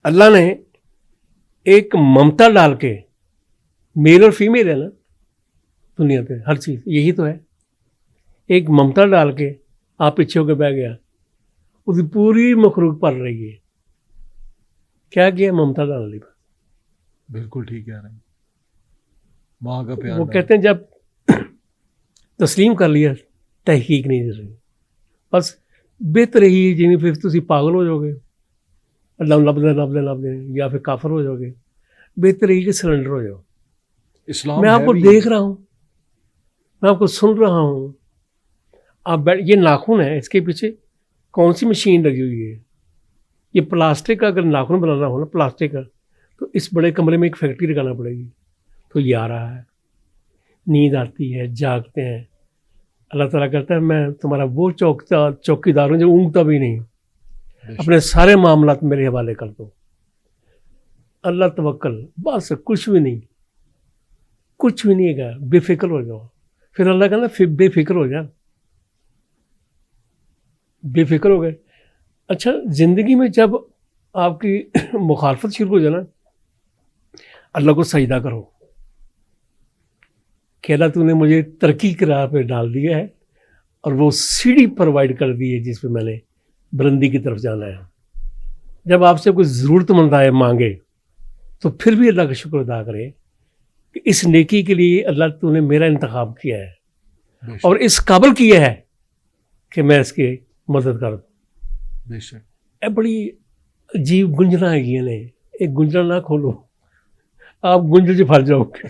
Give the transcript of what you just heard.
अल्लाह ने एक ममता डाल के, मेल और फीमेल है ना दुनिया पे हर चीज़, यही तो है। एक ममता डाल के आप पीछे होकर बैठ गया, उसकी पूरी मखलूक पल रही है। क्या किया? ममता डाल दी। बिल्कुल ठीक कह रहे हैं, माँ का प्यार वो डाल। कहते हैं जब तस्लीम कर लिया, तहकीक नहीं कर रही, बस बेहतर ही जिन्हें फिर तुम पागल हो जाओगे, लब दे या फिर काफर हो जाओगे। बेहतर ही कि सरेंडर हो जाओ। इस्लाम मैं है आपको भी देख रहा हूँ, मैं आपको सुन रहा हूँ, आप बैठ, ये नाखून है, इसके पीछे कौन सी मशीन लगी हुई है? ये प्लास्टिक का अगर नाखून बनाना हो ना, प्लास्टिक का, तो इस बड़े कमरे में एक फैक्ट्री लगाना पड़ेगी। तो ये आ रहा है, नींद आती है, जागते हैं, अल्लाह ताला कहता है मैं तुम्हारा वो चौकीदार हूँ जो ऊँगता भी नहीं, अपने सारे मामलात मेरे हवाले कर दो। अल्लाह तवक्कल, बस कुछ भी नहीं, कुछ भी नहीं है, बेफिक्र हो जाओ। फिर अल्लाह कहना फिर बेफिक्र हो जा, बेफिक्र हो गए। अच्छा, ज़िंदगी में जब आपकी मुखालफत शुरू हो जाए ना, अल्लाह को सजदा करो कि अल्लाह तूने मुझे तरक्की की राह पे डाल दिया है और वो सीढ़ी प्रोवाइड कर दी है जिस पे मैंने बुलंदी की तरफ जाना है। जब आपसे कोई ज़रूरतमंद आए मांगे, तो फिर भी अल्लाह का शुक्र अदा करें कि इस नेकी के लिए अल्लाह तूने मेरा इंतखाब किया है और इस काबिल किया है कि मैं इसकी मदद कर दूँ। बेशक, ये बड़ी अजीब गुंजना है, ये एक गुंजन ना खोलो, आप गुंजन से फंस जाओगे।